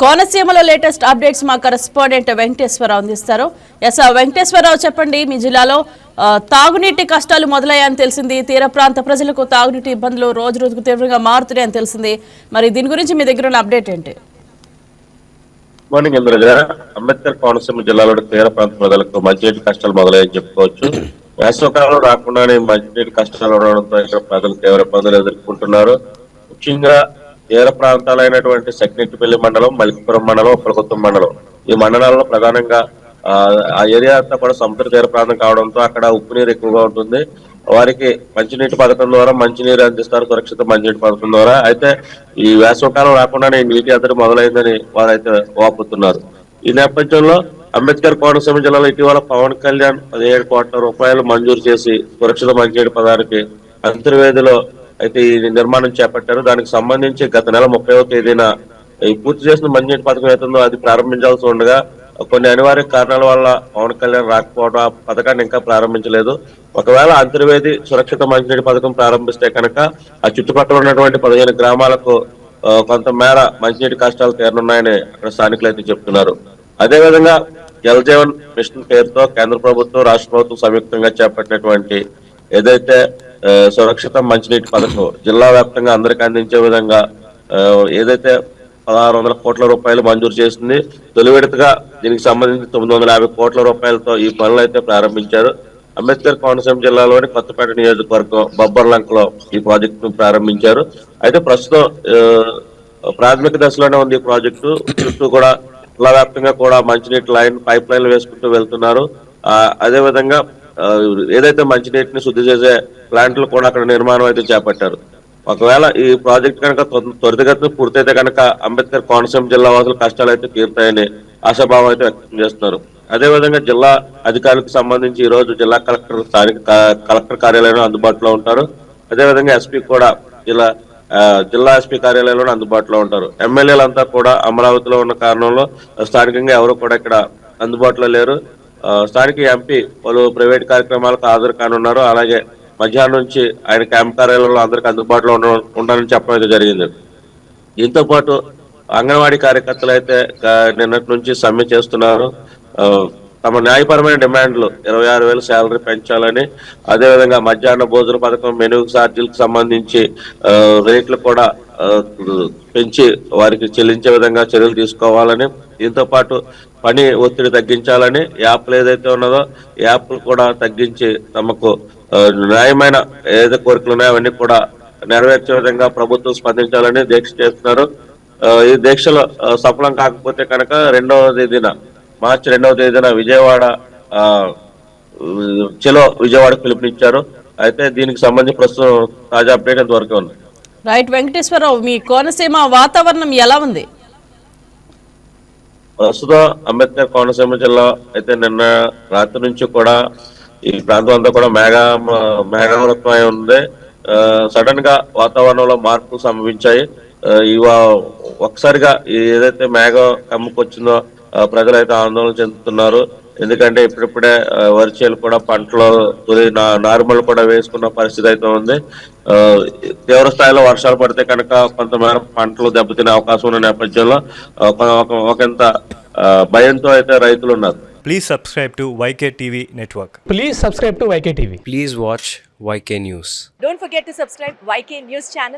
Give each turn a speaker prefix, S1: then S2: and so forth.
S1: కోనసీమలో latest updates మా correspondent Venkateswararao అందిస్తారు. వెంకటేశ్వరరావు, చెప్పండి, మీ జిల్లాలో తాగునీటి కష్టాలు మొదలయ్యాయని తెలిసింది. తీర ప్రాంత ప్రజలకు తాగునీటి ఇబ్బందులు రోజు రోజుకు తీవ్రంగా మారుతున్నాయని తెలిసింది. మరి దీని గురించి మీ దగ్గర ఉన్న అప్డేట్ ఏంటి?
S2: మార్నింగ్ అంబేద్కర్ కోనసీమ జిల్లాలోని తీర ప్రాంత ప్రజలకు మంచినీటి కష్టాలు మొదలయ్యని చెప్పుకోవచ్చు. వేసవకాలంలో రాకుండానే మంచినీటి కష్టాలు ఉండడంతో ఇక్కడ ప్రజలు తీవ్ర ఇబ్బందులు ఎదుర్కొంటున్నారు. ముఖ్యంగా తీర ప్రాంతాలైనటువంటి సెక్నెట్టిపల్లి మండలం, మలికిపురం మండలం, ఉప్పలగుత్తం మండలం, ఈ మండలాల్లో ప్రధానంగా ఆ ఏరియా అంతా కూడా సముద్ర తీర ప్రాంతం కావడంతో అక్కడ ఉప్పు నీరు ఎక్కువగా ఉంటుంది. వారికి మంచినీటి పథకం ద్వారా మంచినీరు అందిస్తారు, సురక్షిత మంచినీటి పథకం ద్వారా. అయితే ఈ వేసవకాలం రాకుండానే నీటి ఎద్దడి మొదలైందని వారైతే వాపుతున్నారు. ఈ నేపథ్యంలో అంబేద్కర్ కోనసీమ జిల్లాలో ఇటీవల పవన్ కళ్యాణ్ 17 కోట్ల రూపాయలు మంజూరు చేసి సురక్షిత మంచినీటి పథకానికి అంతర్వేదిలో అయితే ఈ నిర్మాణం చేపట్టారు. దానికి సంబంధించి గత నెల 30వ తేదీన ఈ పూర్తి చేసిన మంచినీటి పథకం ఏతుందో అది ప్రారంభించాల్సి ఉండగా కొన్ని అనివార్య కారణాల వల్ల పవన్ కళ్యాణ్ రాకపోవడం ఆ పథకాన్ని ఇంకా ప్రారంభించలేదు. ఒకవేళ అంతర్వేది సురక్షిత మంచినీటి పథకం ప్రారంభిస్తే కనుక ఆ చుట్టుపక్కల ఉన్నటువంటి 15 గ్రామాలకు కొంతమేర మంచినీటి కష్టాలు తీరనున్నాయని అక్కడ స్థానికులు అయితే చెప్తున్నారు. అదేవిధంగా జల్ జీవన్ మిషన్ పేరుతో కేంద్ర ప్రభుత్వం, రాష్ట్ర ప్రభుత్వం సంయుక్తంగా చేపట్టినటువంటి ఏదైతే సురక్షిత మంచినీటి పథకం జిల్లా వ్యాప్తంగా అందరికీ అందించే విధంగా ఏదైతే 1600 కోట్ల రూపాయలు మంజూరు చేసింది. తొలి విడతగా దీనికి సంబంధించి 950 కోట్ల రూపాయలతో ఈ పనులు అయితే ప్రారంభించారు. అంబేద్కర్ కోనసీమ జిల్లాలోని కొత్తపేట నియోజకవర్గం బొబ్బర్లంకలో ఈ ప్రాజెక్టు ప్రారంభించారు. అయితే ప్రస్తుతం ప్రాథమిక దశలోనే ఉంది ఈ ప్రాజెక్టు. చుట్టూ కూడా జిల్లా వ్యాప్తంగా కూడా మంచినీటి పైప్ లైన్లు వేసుకుంటూ వెళ్తున్నారు. అదేవిధంగా ఏదైతే మంచినీటిని శుద్ధి చేసే ప్లాంట్లు కూడా అక్కడ నిర్మాణం అయితే చేపట్టారు. ఒకవేళ ఈ ప్రాజెక్ట్ కనుక త్వరితగతిన పూర్తయితే కనుక అంబేద్కర్ కోనసీమ జిల్లా వాసుల కష్టాలు అయితే తీరుతాయని ఆశాభావం అయితే వ్యక్తం చేస్తున్నారు. అదేవిధంగా జిల్లా అధికారులకు సంబంధించి ఈ రోజు జిల్లా కలెక్టర్ స్థానిక కలెక్టర్ కార్యాలయంలో అందుబాటులో ఉంటారు. అదేవిధంగా ఎస్పీ కూడా జిల్లా ఎస్పీ కార్యాలయంలో అందుబాటులో ఉంటారు. ఎమ్మెల్యేలంతా కూడా అమరావతిలో ఉన్న కారణంలో స్థానికంగా ఎవరు కూడా ఇక్కడ అందుబాటులో లేరు. స్థానిక ఎంపీ పలు ప్రైవేట్ కార్యక్రమాలకు హాజరు కానున్నారు. అలాగే మధ్యాహ్నం నుంచి ఆయన క్యాంప్ కార్యాలయంలో అందరికి అందుబాటులో ఉండాలని చెప్పడం అయితే జరిగింది. దీంతో పాటు అంగన్వాడీ కార్యకర్తలు అయితే నిన్నటి నుంచి సమ్మె చేస్తున్నారు. తమ న్యాయపరమైన డిమాండ్లు 26,000 శాలరీ పెంచాలని, అదేవిధంగా మధ్యాహ్న భోజన పథకం మెనూ ఛార్జీలకు సంబంధించి రేట్లు కూడా పెంచి వారికి చెల్లించే విధంగా చర్యలు తీసుకోవాలని, దీంతో పాటు పని ఒత్తిడి తగ్గించాలని, యాప్లు ఏదైతే ఉన్నదో యాప్లు కూడా తగ్గించి తమకు న్యాయమైన ఏదైతే కోరికలు ఉన్నాయో అవన్నీ కూడా నెరవేర్చే విధంగా ప్రభుత్వం స్పందించాలని దీక్ష చేస్తున్నారు. ఈ దీక్షలో సఫలం కాకపోతే కనుక మార్చి 2వ తేదీన విజయవాడ చలో విజయవాడ పిలుపునిచ్చారు. అయితే దీనికి సంబంధించి ప్రస్తుతం తాజా అప్డేట్ ఎంతవరకు ఉంది.
S1: రైట్ వెంకటేశ్వరరావు, మీ కోనసీమ వాతావరణం ఎలా ఉంది?
S2: ప్రస్తుతం అంబేద్కర్ కోనసీమ జిల్లా అయితే నిన్న రాత్రి నుంచి కూడా ఈ ప్రాంతం అంతా కూడా మేఘావృతమై ఉంది. సడన్ గా వాతావరణంలో మార్పులు సంభవించాయి. ఒకసారిగా ఏదైతే మేఘం కమ్ముకొచ్చిందో ప్రజలైతే ఆందోళన చెందుతున్నారు. ఎందుకంటే ఇప్పుడిప్పుడే వరిచేలు కూడా పంటలు నార్మల్ కూడా వేసుకున్న పరిస్థితి అయితే ఉంది. తీవ్ర స్థాయిలో వర్షాలు పడితే కనుక కొంతమేర పంటలు దెబ్బతినే అవకాశం ఉన్న నేపథ్యంలో ఒకంత భయంతో అయితే రైతులు ఉన్నారు.
S3: Please subscribe to YK TV Network.
S4: Please subscribe to YK TV.
S5: Please watch YK News.
S6: Don't forget to subscribe YK News channel.